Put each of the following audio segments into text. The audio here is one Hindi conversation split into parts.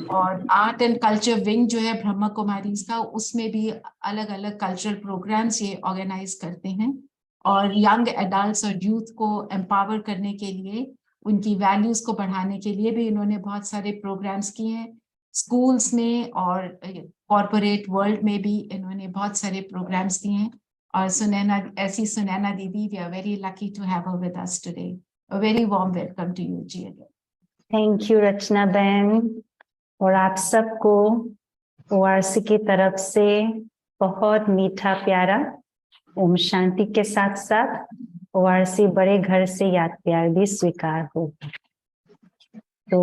और आर्ट एंड कल्चर विंग जो है ब्रह्मा कुमारीज का, उसमें भी अलग अलग कल्चरल प्रोग्राम्स ये ऑर्गेनाइज करते हैं। और यंग एडल्ट्स और यूथ को एम्पावर करने के लिए, उनकी वैल्यूज को बढ़ाने के लिए भी इन्होंने बहुत सारे प्रोग्राम्स किए हैं। स्कूल्स में और कॉरपोरेट वर्ल्ड में भी इन्होंने बहुत सारे प्रोग्राम्स किए हैं। और सुनैना दीदी, we are very lucky to have her with us today. A very warm welcome to you ji again. Thank you Rachna बहन, और आप सबको ओआरसी की तरफ से बहुत मीठा प्यारा ओम शांति के साथ साथ ओआरसी बड़े घर से याद प्यार भी स्वीकार हो। तो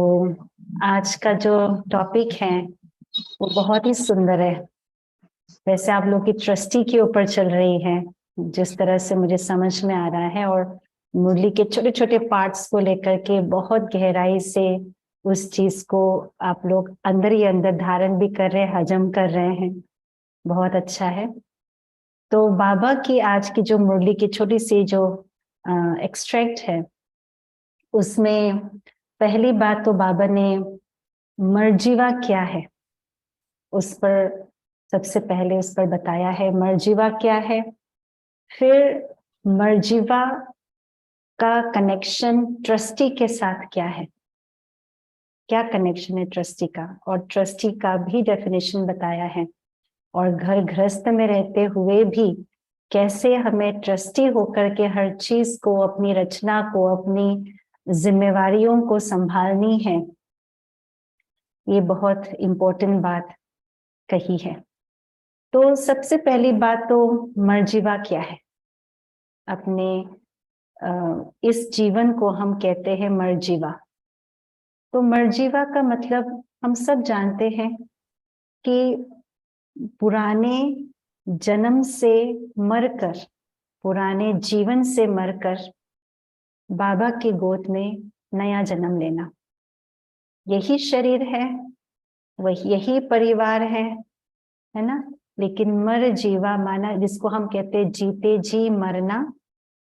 आज का जो टॉपिक है वो बहुत ही सुंदर है। वैसे आप लोग की ट्रस्टी के ऊपर चल रही है, जिस तरह से मुझे समझ में आ रहा है, और मुरली के छोटे छोटे पार्ट्स को लेकर के बहुत गहराई से उस चीज को आप लोग अंदर ही अंदर धारण भी कर रहे हैं, हजम कर रहे हैं। बहुत अच्छा है। तो बाबा की आज की जो मुरली की छोटी सी जो एक्सट्रैक्ट है, उसमें पहली बात तो बाबा ने मर्जीवा क्या है उस पर सबसे पहले उस पर बताया है, मर्जीवा क्या है। फिर मर्जीवा का कनेक्शन ट्रस्टी के साथ क्या है, क्या कनेक्शन है ट्रस्टी का, और ट्रस्टी का भी डेफिनेशन बताया है। और घर गृहस्थ में रहते हुए भी कैसे हमें ट्रस्टी होकर के हर चीज को, अपनी रचना को, अपनी जिम्मेवारियों को संभालनी है। ये बहुत इंपॉर्टेंट बात कही है। तो सबसे पहली बात तो मर्जीवा क्या है। अपने इस जीवन को हम कहते हैं मर्जीवा। तो मर्जीवा का मतलब हम सब जानते हैं कि पुराने जन्म से मरकर, पुराने जीवन से मरकर बाबा की गोद में नया जन्म लेना, यही शरीर है, वही यही परिवार है ना। लेकिन मर जीवा माना, जिसको हम कहते हैं जीते जी मरना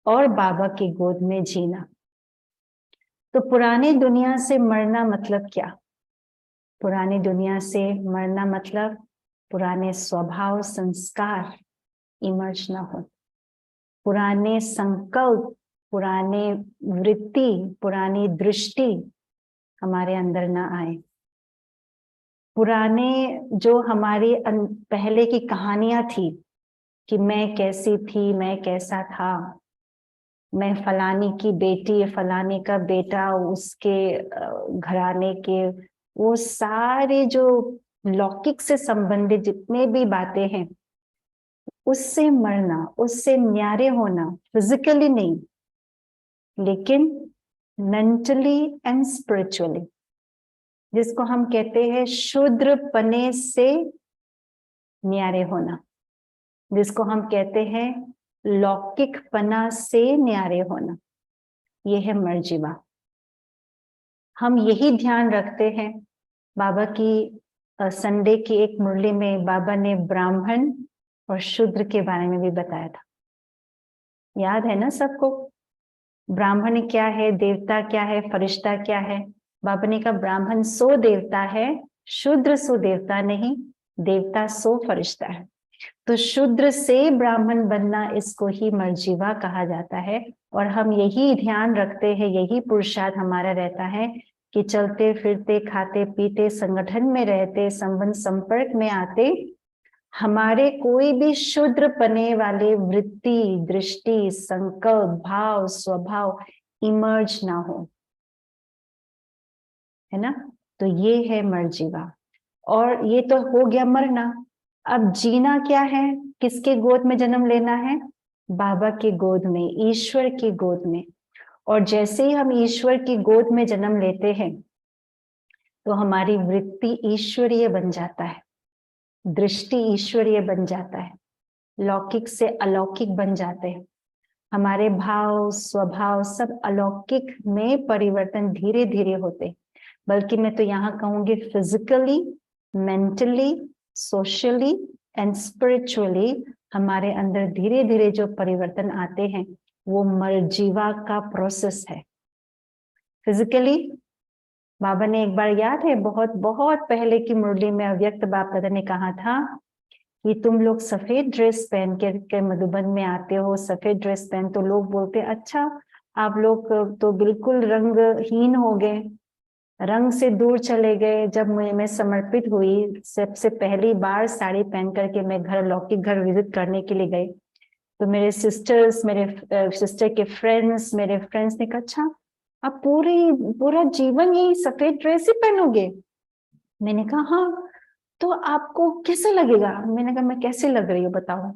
और बाबा की गोद में जीना। तो पुरानी दुनिया से मरना मतलब क्या? पुरानी दुनिया से मरना मतलब पुराने स्वभाव संस्कार इमर्ज ना हो, पुराने संकल्प, पुराने वृत्ति, पुरानी दृष्टि हमारे अंदर ना आए। पुराने जो हमारी पहले की कहानियां थी कि मैं कैसी थी, मैं कैसा था, मैं फलानी की बेटी, फलाने का बेटा, उसके घराने के, वो सारे जो लौकिक से संबंधित जितने भी बातें हैं, उससे मरना, उससे न्यारे होना, फिजिकली नहीं लेकिन मेंटली एंड स्पिरिचुअली, जिसको हम कहते हैं शूद्र पने से न्यारे होना, जिसको हम कहते हैं लौकिक पना से न्यारे होना, ये है मर्जीवा। हम यही ध्यान रखते हैं। बाबा की संडे की एक मुरली में बाबा ने ब्राह्मण और शूद्र के बारे में भी बताया था, याद है ना सबको। ब्राह्मण क्या है, देवता क्या है, फरिश्ता क्या है। बाबा ने कहा ब्राह्मण सो देवता है, शूद्र सो देवता नहीं, देवता सो फरिश्ता है। तो शूद्र से ब्राह्मण बनना, इसको ही मर्जीवा कहा जाता है। और हम यही ध्यान रखते हैं, यही पुरुषार्थ हमारा रहता है कि चलते फिरते, खाते पीते, संगठन में रहते, संबंध संपर्क में आते, हमारे कोई भी शूद्र पने वाले वृत्ति, दृष्टि, संकल्प, भाव, स्वभाव इमर्ज ना हो, है ना। तो ये है मर्जीवा। और ये तो हो गया मरना। अब जीना क्या है, किसके गोद में जन्म लेना है? बाबा की गोद में, ईश्वर की गोद में। और जैसे ही हम ईश्वर की गोद में जन्म लेते हैं तो हमारी वृत्ति ईश्वरीय बन जाता है, दृष्टि ईश्वरीय बन जाता है, लौकिक से अलौकिक बन जाते हैं। हमारे भाव स्वभाव सब अलौकिक में परिवर्तन धीरे धीरे होते, बल्कि मैं तो यहाँ कहूंगी physically, mentally, socially and spiritually हमारे अंदर धीरे धीरे जो परिवर्तन आते हैं वो मर्जीवा का प्रोसेस है। फिजिकली बाबा ने एक बार, याद है, बहुत बहुत पहले की मुरली में अव्यक्त बाप दादा ने कहा था कि तुम लोग सफेद ड्रेस पहन के मधुबन में आते हो, सफेद ड्रेस पहन, तो लोग बोलते अच्छा आप लोग तो बिल्कुल रंगहीन हो गए, रंग से दूर चले गए। जब मैं समर्पित हुई, सबसे पहली बार साड़ी पहन करके मैं घर, लौकिक घर विजिट करने के लिए गई, तो मेरे सिस्टर्स, मेरे सिस्टर के फ्रेंड्स, मेरे फ्रेंड्स ने कहा अच्छा आप पूरा जीवन यही सफेद ड्रेस ही पहनोगे? मैंने कहा हाँ। तो आपको कैसा लगेगा? मैंने कहा मैं कैसे लग रही हूँ बताओ?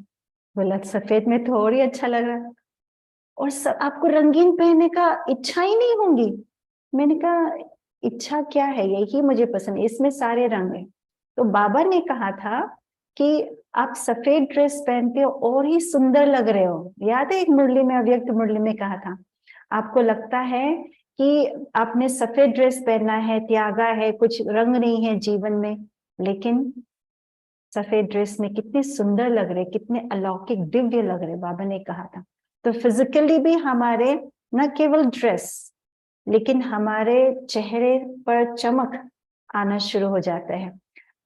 बोला सफेद में तो और ही अच्छा लग रहा है, और आपको रंगीन पहनने का इच्छा ही नहीं होगी। मैंने कहा इच्छा क्या है, यही मुझे पसंद है, इसमें सारे रंग है। तो बाबा ने कहा था कि आप सफेद ड्रेस पहनते हो और ही सुंदर लग रहे हो। याद है एक मुरली में, अव्यक्त मुरली में कहा था, आपको लगता है कि आपने सफेद ड्रेस पहना है, त्यागा है, कुछ रंग नहीं है जीवन में, लेकिन सफेद ड्रेस में कितने सुंदर लग रहे, कितने अलौकिक दिव्य लग रहे, बाबा ने कहा था। तो फिजिकली भी हमारे न केवल ड्रेस, लेकिन हमारे चेहरे पर चमक आना शुरू हो जाता है,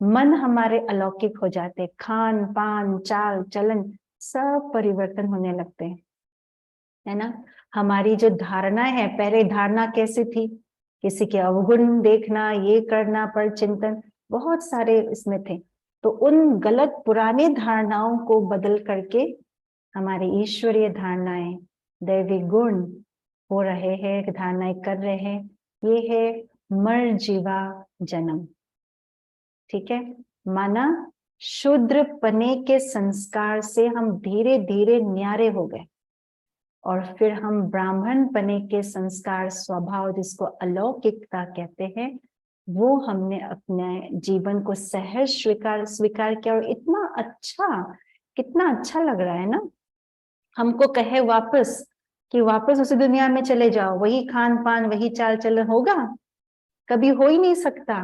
मन हमारे अलौकिक हो जाते, खान पान चाल चलन सब परिवर्तन होने लगते हैं, है ना। हमारी जो धारणा है, पहले धारणा कैसी थी, किसी के अवगुण देखना, ये करना, पर चिंतन, बहुत सारे इसमें थे। तो उन गलत पुराने धारणाओं को बदल करके हमारी ईश्वरीय धारणाएं, दैवी गुण हो रहे हैं, धारणाएं कर रहे हैं, ये है मर जीवा जन्म। ठीक है, माना शूद्र पने के संस्कार से हम धीरे धीरे न्यारे हो गए, और फिर हम ब्राह्मण पने के संस्कार, स्वभाव, जिसको अलौकिकता कहते हैं, वो हमने अपने जीवन को सहज स्वीकार किया, और इतना अच्छा, कितना अच्छा लग रहा है ना। हमको कहे वापस कि वापस उसी दुनिया में चले जाओ, वही खान पान, वही चाल चलन होगा? कभी हो ही नहीं सकता,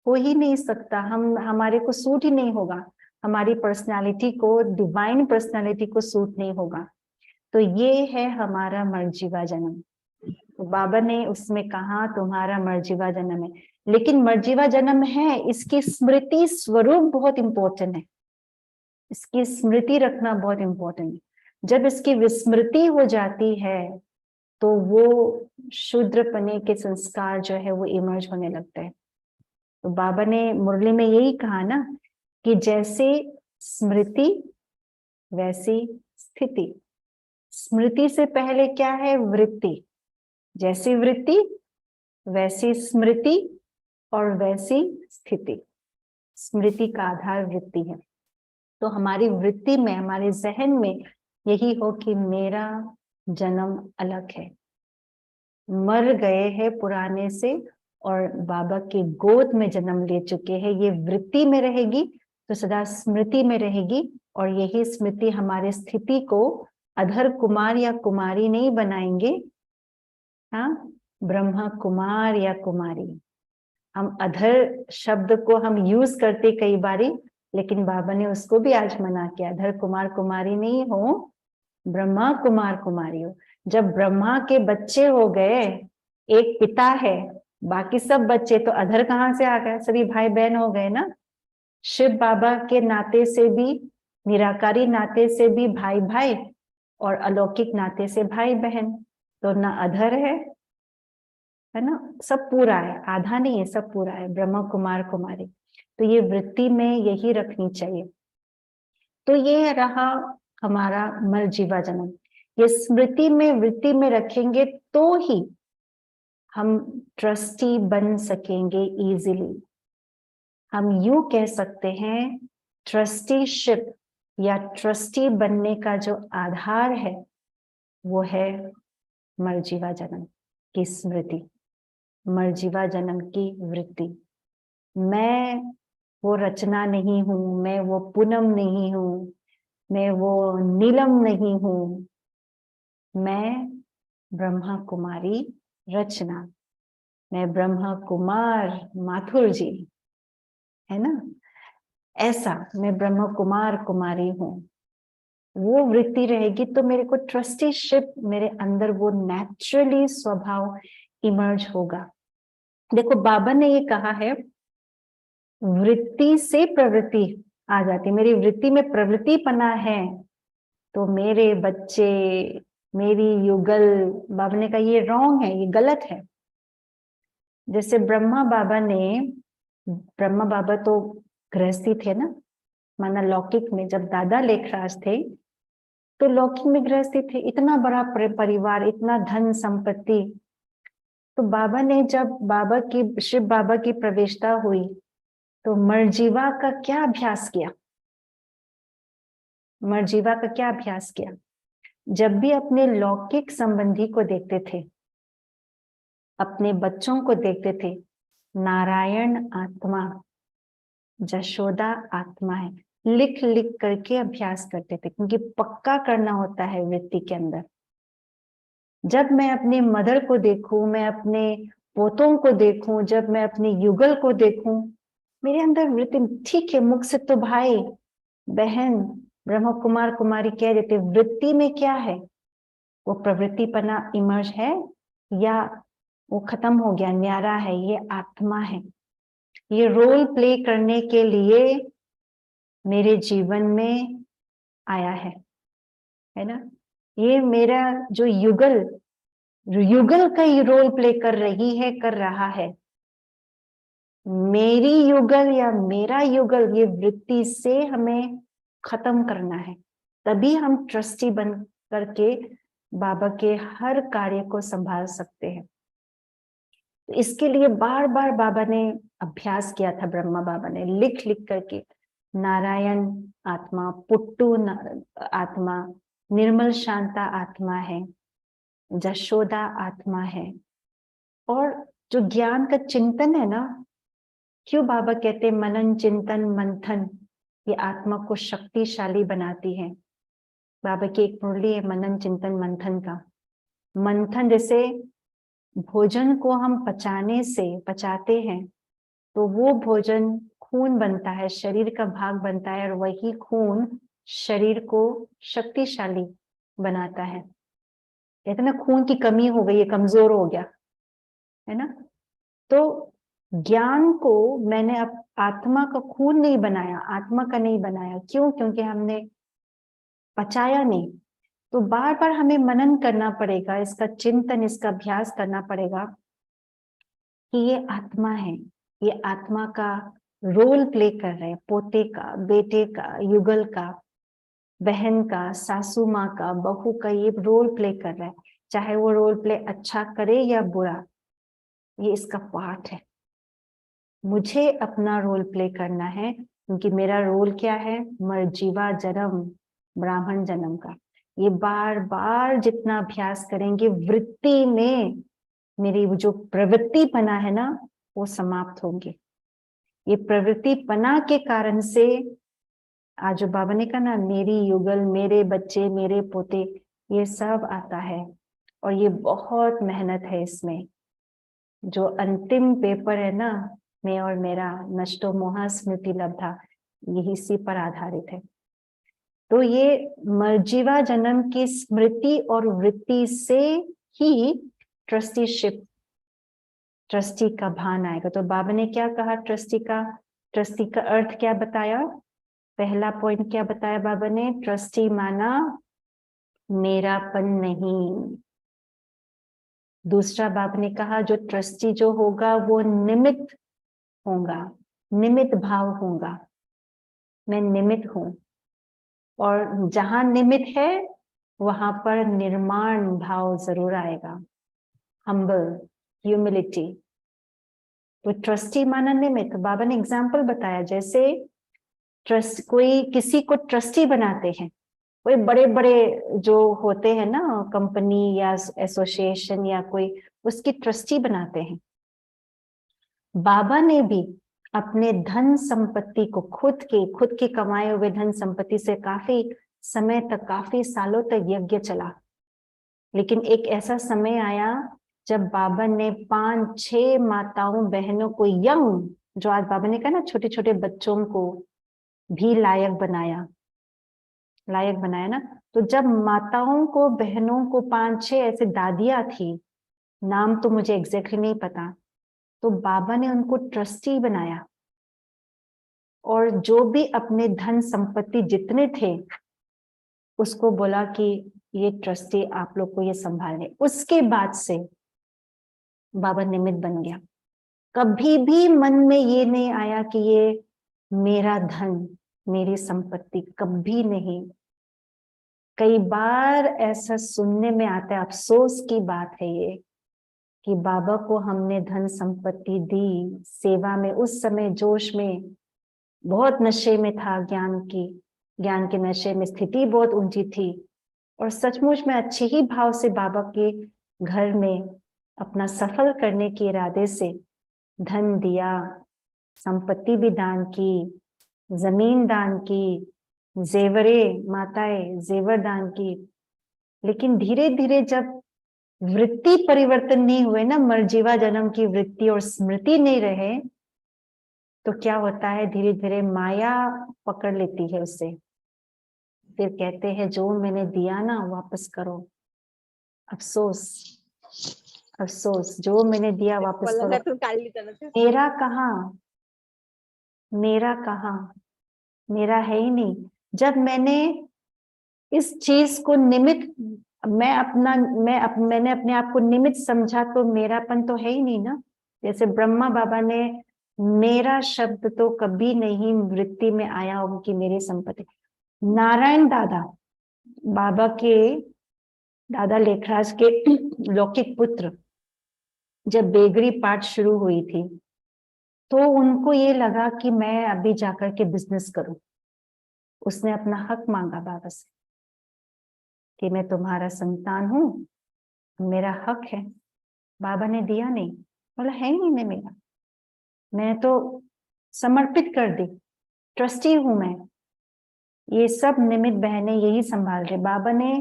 हो ही नहीं सकता। हमारे को सूट ही नहीं होगा, हमारी पर्सनालिटी को, डिवाइन पर्सनालिटी को सूट नहीं होगा। तो ये है हमारा मर्जीवा जन्म। तो बाबा ने उसमें कहा तुम्हारा मर्जीवा जन्म है, लेकिन मर्जीवा जन्म है, इसकी स्मृति स्वरूप बहुत इंपॉर्टेंट है, इसकी स्मृति रखना बहुत इंपॉर्टेंट है। जब इसकी विस्मृति हो जाती है तो वो शूद्रपने के संस्कार जो है वो इमर्ज होने लगता है। तो बाबा ने मुरली में यही कहा ना कि जैसे स्मृति वैसी स्थिति। स्मृति से पहले क्या है? वृत्ति। जैसी वृत्ति वैसी स्मृति और वैसी स्थिति। स्मृति का आधार वृत्ति है। तो हमारी वृत्ति में, हमारे जहन में यही हो कि मेरा जन्म अलग है, मर गए हैं पुराने से और बाबा की गोद में जन्म ले चुके हैं। ये वृत्ति में रहेगी तो सदा स्मृति में रहेगी, और यही स्मृति हमारे स्थिति को अधर कुमार या कुमारी नहीं बनाएंगे। हाँ, ब्रह्मा कुमार या कुमारी। हम अधर शब्द को हम यूज करते कई बारी, लेकिन बाबा ने उसको भी आज मना किया, अधर कुमार कुमारी नहीं हो, ब्रह्मा कुमार कुमारी हो। जब ब्रह्मा के बच्चे हो गए, एक पिता है, बाकी सब बच्चे तो अधर कहाँ से आ गए? सभी भाई बहन हो गए ना। शिव बाबा के नाते से भी, निराकारी नाते से भी भाई भाई, और अलौकिक नाते से भाई बहन। तो ना अधर है ना, सब पूरा है, आधा नहीं है, सब पूरा है, ब्रह्मा कुमार कुमारी। तो ये वृत्ति में यही रखनी चाहिए। तो ये रहा हमारा मर्जीवा जन्म। ये स्मृति में, वृत्ति में रखेंगे तो ही हम ट्रस्टी बन सकेंगे इजीली। हम यूं कह सकते हैं, ट्रस्टीशिप या ट्रस्टी बनने का जो आधार है वो है मर्जीवा जन्म की स्मृति, मर्जीवा जन्म की वृत्ति। मैं वो रचना नहीं हूं, मैं वो पूनम नहीं हूं, मैं वो नीलम नहीं हूं, मैं ब्रह्मा कुमारी रचना, मैं ब्रह्मा कुमार माथुर जी, है ना, ऐसा मैं ब्रह्मा कुमार कुमारी हूं। वो वृत्ति रहेगी तो मेरे को ट्रस्टीशिप, मेरे अंदर वो नेचुरली स्वभाव इमर्ज होगा। देखो बाबा ने ये कहा है, वृत्ति से प्रवृत्ति आ जाती है। मेरी वृत्ति में प्रवृत्ति पना है तो मेरे बच्चे, मेरी युगल, बाबा ने कहा ये रॉन्ग है, ये गलत है। जैसे ब्रह्मा बाबा तो गृहस्थी थे ना, माना लौकिक में जब दादा लेखराज थे तो लौकिक में गृहस्थी थे, इतना बड़ा परिवार, इतना धन संपत्ति। तो बाबा ने जब शिव बाबा की प्रवेशता हुई तो मर्जीवा का क्या अभ्यास किया? मर्जीवा का क्या अभ्यास किया? जब भी अपने लौकिक संबंधी को देखते थे, अपने बच्चों को देखते थे, नारायण आत्मा, जशोदा आत्मा है, लिख लिख करके अभ्यास करते थे, क्योंकि पक्का करना होता है वृत्ति के अंदर। जब मैं अपने मदर को देखूं, मैं अपने पोतों को देखूं, जब मैं अपने युगल को देखूं, मेरे अंदर वृत्ति, ठीक है मुख से तो भाई बहन ब्रह्म कुमार कुमारी कह देते, वृत्ति में क्या है? वो प्रवृत्तिपना इमर्ज है या वो खत्म हो गया, न्यारा है? ये आत्मा है। ये रोल प्ले करने के लिए मेरे जीवन में आया है ना? ये मेरा जो युगल का ही रोल प्ले कर रही है, कर रहा है। मेरी युगल या मेरा युगल, ये वृत्ति से हमें खत्म करना है, तभी हम ट्रस्टी बन करके बाबा के हर कार्य को संभाल सकते हैं। तो इसके लिए बार बार बाबा ने अभ्यास किया था, ब्रह्मा बाबा ने लिख लिख करके, नारायण आत्मा, पुट्टू आत्मा, निर्मल शांता आत्मा है, जशोदा आत्मा है। और जो ज्ञान का चिंतन है ना, क्यों बाबा कहते मनन चिंतन मंथन ये आत्मा को शक्तिशाली बनाती है। बाबा की एक मुरली है मनन चिंतन मंथन का। मंथन जैसे भोजन को हम पचाते हैं तो वो भोजन खून बनता है, शरीर का भाग बनता है, और वही खून शरीर को शक्तिशाली बनाता है। कहते ना खून की कमी हो गई है, कमजोर हो गया है ना। तो ज्ञान को मैंने अब आत्मा का खून नहीं बनाया, आत्मा का नहीं बनाया। क्यों? क्योंकि हमने पचाया नहीं। तो बार बार हमें मनन करना पड़ेगा, इसका चिंतन, इसका अभ्यास करना पड़ेगा कि ये आत्मा है, ये आत्मा का रोल प्ले कर रहे हैं, पोते का, बेटे का, युगल का, बहन का, सासू माँ का, बहू का, ये रोल प्ले कर रहा है। चाहे वो रोल प्ले अच्छा करे या बुरा, ये इसका पार्ट है। मुझे अपना रोल प्ले करना है, क्योंकि मेरा रोल क्या है? मर्जीवा जन्म, ब्राह्मण जन्म का। ये बार बार जितना अभ्यास करेंगे, वृत्ति में मेरी जो प्रवृत्ति पना है ना, वो समाप्त होंगे। ये प्रवृत्ति पना के कारण से आज जो बाबा ने कहा ना, मेरी युगल, मेरे बच्चे, मेरे पोते, ये सब आता है। और ये बहुत मेहनत है इसमें। जो अंतिम पेपर है ना, मैं और मेरा नष्टो मोहा स्मृति लब्धा, यही इसी पर आधारित है। तो ये मर्जीवा जन्म की स्मृति और वृत्ति से ही ट्रस्टीशिप, ट्रस्टी का भान आएगा। तो बाबा ने क्या कहा? ट्रस्टी का अर्थ क्या बताया? पहला पॉइंट क्या बताया बाबा ने? ट्रस्टी माना मेरापन नहीं। दूसरा बाबा ने कहा जो ट्रस्टी जो होगा वो निमित्त होगा, निमित्त भाव होगा। मैं निमित्त हूं, और जहां निमित्त है वहां पर निर्माण भाव जरूर आएगा, हम्बल, ह्यूमिलिटी। तो ट्रस्टी माना निमित्त। बाबा ने एग्जाम्पल बताया, जैसे कोई किसी को ट्रस्टी बनाते हैं, कोई बड़े बड़े जो होते हैं ना, कंपनी या एसोसिएशन या कोई, उसकी ट्रस्टी बनाते हैं। बाबा ने भी अपने धन संपत्ति को, खुद के कमाए हुए धन संपत्ति से काफी समय तक, काफी सालों तक यज्ञ चला। लेकिन एक ऐसा समय आया जब बाबा ने 5-6 माताओं बहनों को, यंग, जो आज बाबा ने कहा ना छोटे छोटे बच्चों को भी लायक बनाया ना। तो जब माताओं को, बहनों को 5-6 ऐसे दादियां थी, नाम तो मुझे एग्जैक्टली नहीं पता, तो बाबा ने उनको ट्रस्टी बनाया और जो भी अपने धन संपत्ति जितने थे उसको बोला कि ये ट्रस्टी आप लोग को ये संभालने। उसके बाद से बाबा निमित्त बन गया। कभी भी मन में ये नहीं आया कि ये मेरा धन, मेरी संपत्ति, कभी नहीं। कई बार ऐसा सुनने में आता है, अफसोस की बात है ये, कि बाबा को हमने धन संपत्ति दी सेवा में, उस समय जोश में, बहुत नशे में था, ज्ञान के नशे में, स्थिति बहुत ऊंची थी और सचमुच में अच्छे ही भाव से बाबा के घर में अपना सफल करने के इरादे से धन दिया, संपत्ति भी दान की, जमीन दान की, जेवरे माताएं जेवर दान की। लेकिन धीरे धीरे जब वृत्ति परिवर्तन नहीं हुए ना, मरजीवा जन्म की वृत्ति और स्मृति नहीं रहे, तो क्या होता है, धीरे धीरे माया पकड़ लेती है उसे। फिर कहते हैं जो मैंने दिया ना वापस करो। अफसोस, अफसोस, जो मैंने दिया वापस करो। मेरा कहाँ, मेरा कहाँ, मेरा है ही नहीं। जब मैंने इस चीज को निमित्त, मैंने अपने आप को निमित्त समझा, तो मेरापन तो है ही नहीं ना। जैसे ब्रह्मा बाबा ने, मेरा शब्द तो कभी नहीं वृत्ति में आया होगा कि मेरी संपत्ति। नारायण दादा, बाबा के दादा लेखराज के लौकिक पुत्र, जब बेगरी पाठ शुरू हुई थी तो उनको ये लगा कि मैं अभी जाकर के बिजनेस करूं। उसने अपना हक मांगा बाबा से कि मैं तुम्हारा संतान हूं, मेरा हक है। बाबा ने दिया नहीं, बोला है ही नहीं मेरा, मैं तो समर्पित कर दी, ट्रस्टी हूं मैं। ये सब निमित्त बहनें यही संभाल रहे। बाबा ने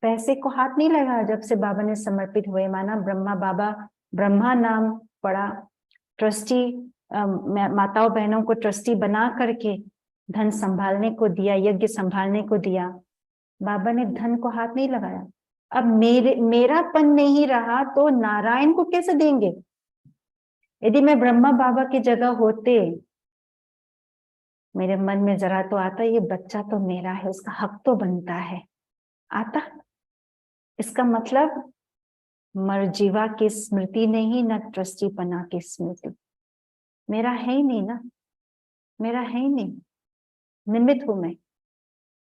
पैसे को हाथ नहीं लगाया। जब से बाबा ने समर्पित हुए, माना ब्रह्मा बाबा, ब्रह्मा नाम पड़ा, ट्रस्टी माताओं बहनों को ट्रस्टी बना करके धन संभालने को दिया, यज्ञ संभालने को दिया। बाबा ने धन को हाथ नहीं लगाया। अब मेरापन नहीं रहा तो नारायण को कैसे देंगे? यदि मैं ब्रह्मा बाबा की जगह होते, मेरे मन में जरा तो आता, ये बच्चा तो मेरा है, उसका हक तो बनता है, आता। इसका मतलब मरजीवा की स्मृति नहीं, न ट्रस्टी पना की स्मृति। मेरा है ही नहीं ना, मेरा है ही नहीं, निमित्त हूं मैं।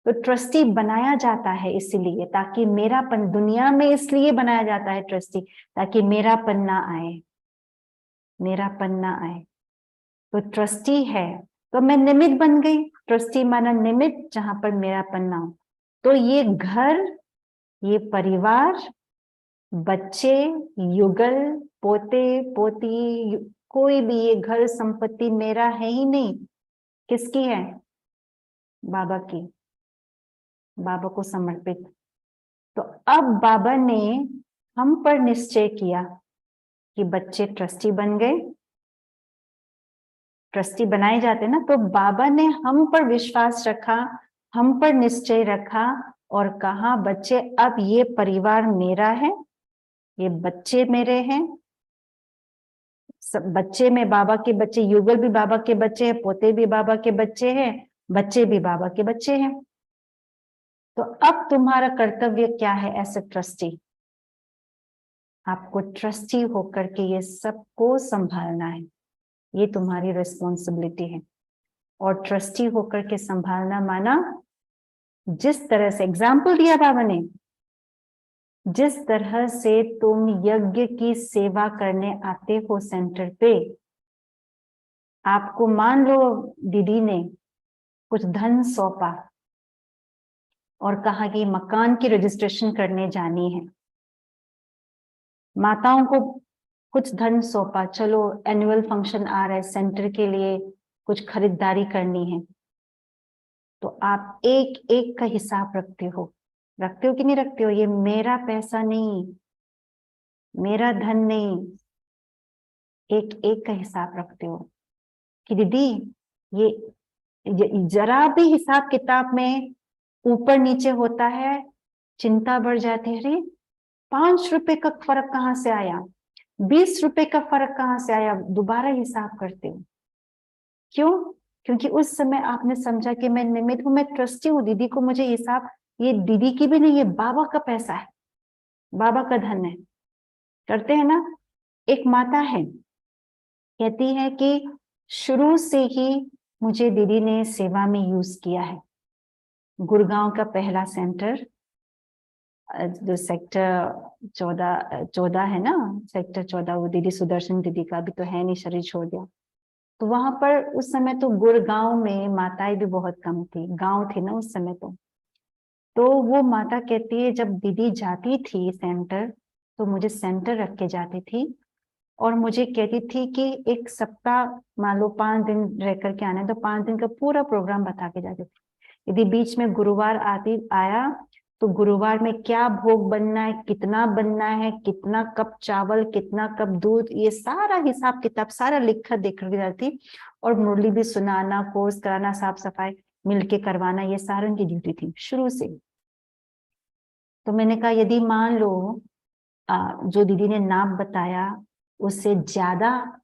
तो ट्रस्टी बनाया जाता है इसीलिए, ताकि मेरापन, दुनिया में इसलिए बनाया जाता है ट्रस्टी, ताकि मेरापन ना आए, मेरापन ना आए। तो ट्रस्टी है तो मैं निमित्त बन गई। ट्रस्टी माना निमित्त, जहां पर मेरापन ना हो। तो ये घर, ये परिवार, बच्चे, युगल, पोते पोती, कोई भी ये घर संपत्ति मेरा है ही नहीं। किसकी है? बाबा की, बाबा को समर्पित। तो अब बाबा ने हम पर निश्चय किया कि बच्चे ट्रस्टी बन गए, ट्रस्टी बनाए जाते ना, तो बाबा ने हम पर विश्वास रखा, हम पर निश्चय रखा और कहा बच्चे अब ये परिवार मेरा है, ये बच्चे मेरे हैं। सब बच्चे में बाबा के बच्चे, युगल भी बाबा के बच्चे हैं, पोते भी बाबा के बच्चे हैं, बच्चे भी बाबा के बच्चे हैं। तो अब तुम्हारा कर्तव्य क्या है एज ए ट्रस्टी? आपको ट्रस्टी होकर के ये सबको संभालना है, ये तुम्हारी रिस्पॉन्सिबिलिटी है। और ट्रस्टी होकर के संभालना माना, जिस तरह से एग्जाम्पल दिया बाबा ने, जिस तरह से तुम यज्ञ की सेवा करने आते हो सेंटर पे, आपको मान लो दीदी ने कुछ धन सौंपा और कहा कि मकान की रजिस्ट्रेशन करने जानी है। माताओं को कुछ धन सौंपा, चलो एनुअल फंक्शन आ रहा है, सेंटर के लिए कुछ खरीदारी करनी है। तो आप एक एक का हिसाब रखते हो कि नहीं रखते हो? ये मेरा पैसा नहीं, मेरा धन नहीं, एक एक का हिसाब रखते हो कि दीदी ये जरा भी हिसाब किताब में ऊपर नीचे होता है, चिंता बढ़ जाती है। अरे 5 रुपए का फर्क कहाँ से आया? 20 रुपए का फर्क कहाँ से आया? दोबारा हिसाब करते हो। क्यों? क्योंकि उस समय आपने समझा कि मैं निमित्त हूं, मैं ट्रस्टी हूँ, दीदी को मुझे हिसाब, ये दीदी की भी नहीं, ये बाबा का पैसा है, बाबा का धन है। करते हैं ना। एक माता है, कहती है कि शुरू से ही मुझे दीदी ने सेवा में यूज किया है। गुड़गांव का पहला सेंटर, जो सेक्टर 14 है ना, सेक्टर 14, वो दीदी सुदर्शन दीदी का, भी तो है नहीं, शरीर छोड़ दिया। तो वहां पर उस समय तो गुड़गांव में माताएं भी बहुत कम थी, गांव थी ना उस समय। तो वो माता कहती है जब दीदी जाती थी सेंटर, तो मुझे सेंटर रख के जाती थी और मुझे कहती थी कि एक सप्ताह, मान लो 5 दिन रह करके आना है, तो 5 दिन का पूरा प्रोग्राम बता के जाती थी। यदि बीच में गुरुवार आया तो गुरुवार में क्या भोग बनना है, कितना बनना है, कितना कप चावल, कितना कप दूध, ये सारा हिसाब किताब सारा लिख कर देख कर जाती। और मुरली भी सुनाना, कोर्स कराना, साफ सफाई मिलके करवाना, ये सारी उनकी ड्यूटी थी शुरू से। तो मैंने कहा यदि मान लो जो दीदी ने नाप बताया उससे ज्यादा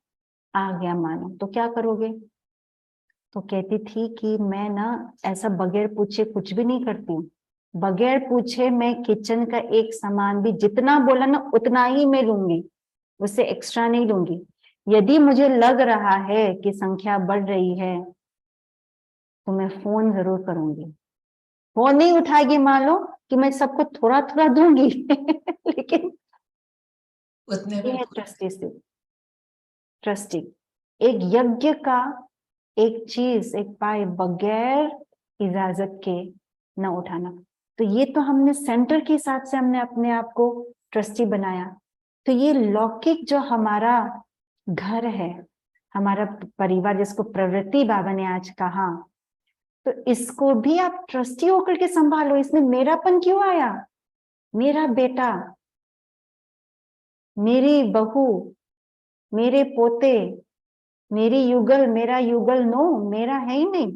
आ गया मानो, तो क्या करोगे? तो कहती थी कि मैं ना ऐसा बगैर पूछे कुछ भी नहीं करती हूँ। बगैर पूछे मैं किचन का एक सामान भी जितना बोला ना उतना ही मैं लूंगी, उससे एक्स्ट्रा नहीं लूंगी। यदि मुझे लग रहा है कि संख्या बढ़ रही है तो मैं फोन जरूर करूंगी। फोन नहीं उठाएगी, मान लो कि मैं सबको थोड़ा थोड़ा दूंगी लेकिन उतने ये में है ट्रस्टी से, ट्रस्टी। एक यज्ञ का एक चीज, एक पाए बगैर इजाजत के न उठाना। तो ये तो हमने सेंटर के हिसाब से हमने अपने आप को ट्रस्टी बनाया। तो ये लौकिक जो हमारा घर है, हमारा परिवार, जिसको प्रवृत्ति बाबा ने आज कहा, तो इसको भी आप ट्रस्टी होकर के संभालो। इसमें मेरापन क्यों आया? मेरा बेटा, मेरी बहू, मेरे पोते, मेरी युगल, मेरा युगल, नो, मेरा है ही नहीं।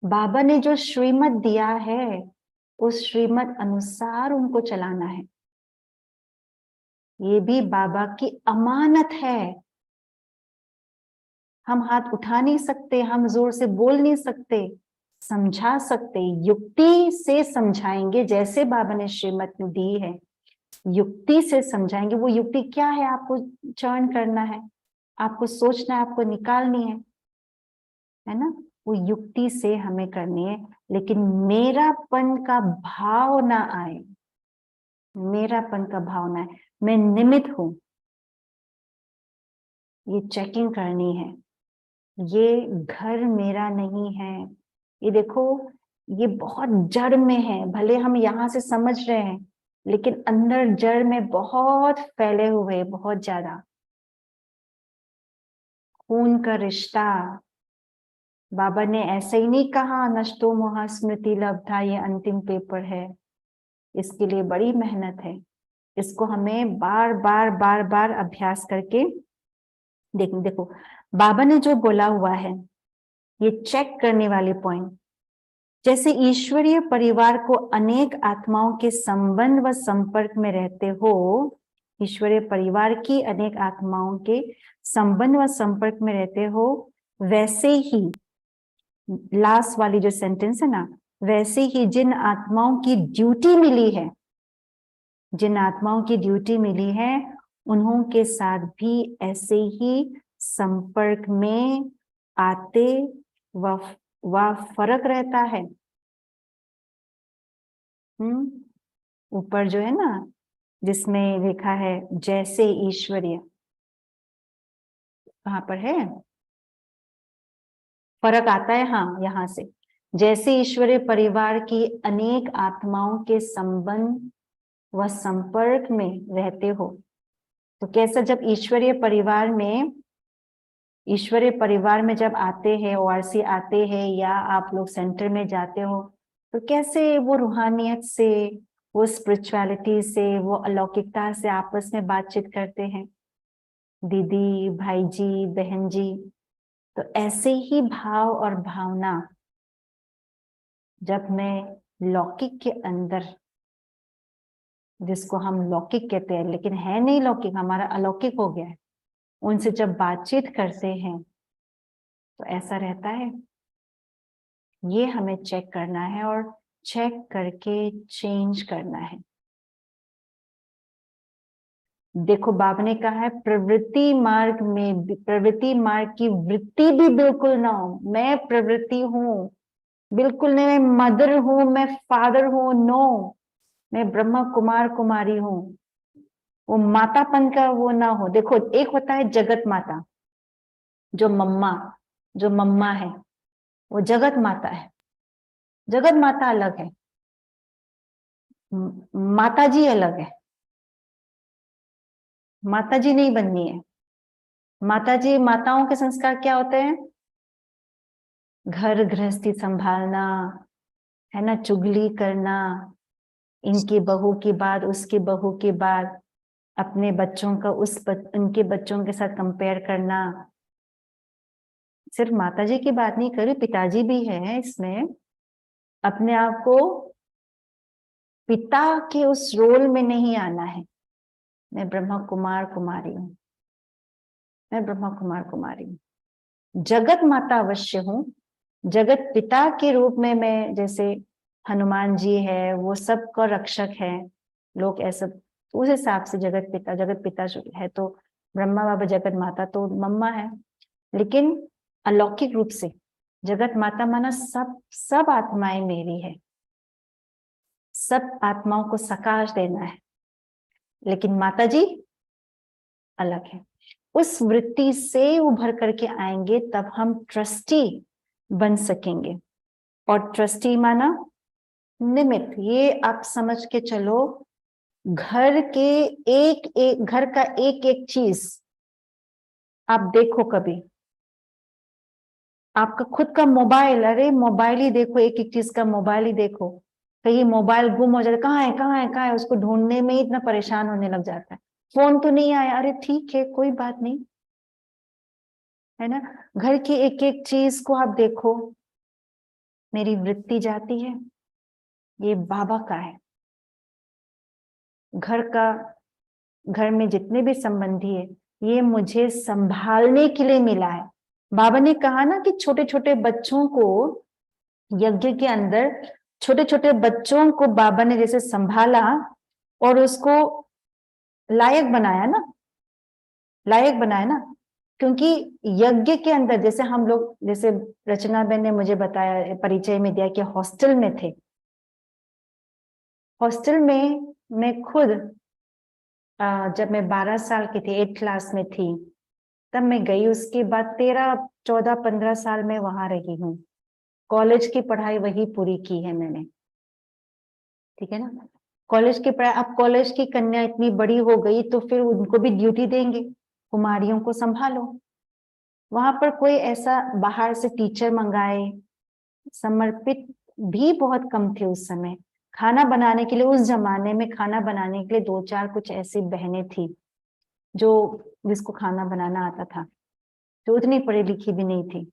बाबा ने जो श्रीमत दिया है उस श्रीमत अनुसार उनको चलाना है। ये भी बाबा की अमानत है। हम हाथ उठा नहीं सकते, हम जोर से बोल नहीं सकते, समझा सकते, युक्ति से समझाएंगे जैसे बाबा ने श्रीमत में दी है, युक्ति से समझाएंगे। वो युक्ति क्या है? आपको चयन करना है, आपको सोचना है, आपको निकालनी है ना? वो युक्ति से हमें करनी है, लेकिन मेरापन का भाव ना आए, मेरापन का भाव ना आए। मैं निमित्त हूं, ये चेकिंग करनी है। ये घर मेरा नहीं है। ये देखो, ये बहुत जड़ में है, भले हम यहाँ से समझ रहे हैं लेकिन अंदर जड़ में बहुत फैले हुए, बहुत ज्यादा खून का रिश्ता। बाबा ने ऐसे ही नहीं कहा नष्टो मोह स्मृति लब्धा, ये अंतिम पेपर है। इसके लिए बड़ी मेहनत है। इसको हमें बार बार बार बार अभ्यास करके देखो बाबा ने जो बोला हुआ है, ये चेक करने वाले पॉइंट। जैसे ईश्वरीय परिवार को अनेक आत्माओं के संबंध व संपर्क में रहते हो, ईश्वरीय परिवार की अनेक आत्माओं के संबंध व संपर्क में रहते हो, वैसे ही लास्ट वाली जो सेंटेंस है ना, वैसे ही जिन आत्माओं की ड्यूटी मिली है, जिन आत्माओं की ड्यूटी मिली है, उन्हों के साथ भी ऐसे ही संपर्क में आते व फर्क रहता है। ऊपर जो है ना, जिसमें लिखा है जैसे ईश्वरीय, कहाँ पर है? फर्क आता है, हाँ, यहां से। जैसे ईश्वरीय परिवार की अनेक आत्माओं के संबंध व संपर्क में रहते हो, तो कैसा? जब ईश्वरीय परिवार में जब आते हैं, ओआरसी आते हैं, या आप लोग सेंटर में जाते हो, तो कैसे वो रूहानियत से, वो स्पिरिचुअलिटी से, वो अलौकिकता से आपस में बातचीत करते हैं, दीदी, भाई जी, बहन जी। तो ऐसे ही भाव और भावना जब मैं लौकिक के अंदर जिसको हम लौकिक कहते हैं, लेकिन है नहीं लौकिक, हमारा अलौकिक हो गया है। उनसे जब बातचीत करते हैं तो ऐसा रहता है। ये हमें चेक करना है और चेक करके चेंज करना है। देखो बाबा ने कहा है प्रवृत्ति मार्ग में, प्रवृत्ति मार्ग की वृत्ति भी बिल्कुल ना हो। मैं प्रवृत्ति हूं बिल्कुल नहीं, मैं मदर हूं, मैं फादर हूं, नो, मैं ब्रह्मा कुमार कुमारी हूं। वो मातापन का वो ना हो। देखो एक होता है जगत माता, जो मम्मा है, वो जगत माता है। जगत माता अलग है, माता जी अलग है। माता जी नहीं बननी है। माता जी, माताओं के संस्कार क्या होते हैं? घर गृहस्थी संभालना, है ना, चुगली करना, इनकी बहू की बात उसकी बहू की बात, अपने बच्चों का उनके बच्चों के साथ कंपेयर करना। सिर्फ माता जी की बात नहीं करी, पिताजी भी है इसमें। अपने आप को पिता के उस रोल में नहीं आना है। मैं ब्रह्मा कुमार कुमारी हूं, मैं ब्रह्मा कुमार कुमारी हूं। जगत माता अवश्य हूं, जगत पिता के रूप में मैं, जैसे हनुमान जी है वो सबका रक्षक है, लोग ऐसा, तो उस हिसाब से जगत पिता है तो ब्रह्मा बाबा, जगत माता तो मम्मा है। लेकिन अलौकिक रूप से जगत माता माना सब आत्माएं मेरी है, सब आत्माओं को सकाश देना है। लेकिन माता जी अलग है। उस वृत्ति से उभर करके आएंगे तब हम ट्रस्टी बन सकेंगे। और ट्रस्टी माना निमित्त, ये आप समझ के चलो, घर का एक एक चीज आप देखो। कभी आपका खुद का मोबाइल, अरे मोबाइल ही देखो, एक एक चीज का मोबाइल ही देखो। कहीं मोबाइल गुम हो जाता है, कहाँ है कहाँ है कहाँ है, उसको ढूंढने में ही इतना परेशान होने लग जाता है। फोन तो नहीं आया, अरे ठीक है कोई बात नहीं, है ना। घर की एक एक चीज को आप देखो। मेरी वृत्ति जाती है, ये बाबा का है। घर में जितने भी संबंधी है, ये मुझे संभालने के लिए मिला है। बाबा ने कहा ना कि छोटे छोटे बच्चों को, यज्ञ के अंदर छोटे छोटे बच्चों को बाबा ने जैसे संभाला और उसको लायक बनाया ना, लायक बनाया ना। क्योंकि यज्ञ के अंदर जैसे हम लोग, जैसे रचना बेन ने मुझे बताया, परिचय में दिया कि हॉस्टल में थे। हॉस्टल में मैं खुद जब मैं 12 साल की थी, 8th क्लास में थी, तब मैं गई। उसके बाद 13, 14, 15 साल में वहां रही हूँ। कॉलेज की पढ़ाई वही पूरी की है मैंने, ठीक है ना। कॉलेज की पढ़ाई, अब कॉलेज की कन्या इतनी बड़ी हो गई तो फिर उनको भी ड्यूटी देंगे, कुमारियों को संभालो। वहां पर कोई ऐसा बाहर से टीचर मंगाए, समर्पित भी बहुत कम थे उस समय। खाना बनाने के लिए, उस जमाने में खाना बनाने के लिए 2-4 कुछ ऐसी बहनें थी जो, जिसको खाना बनाना आता था, जो उतनी पढ़ी लिखी भी नहीं थी।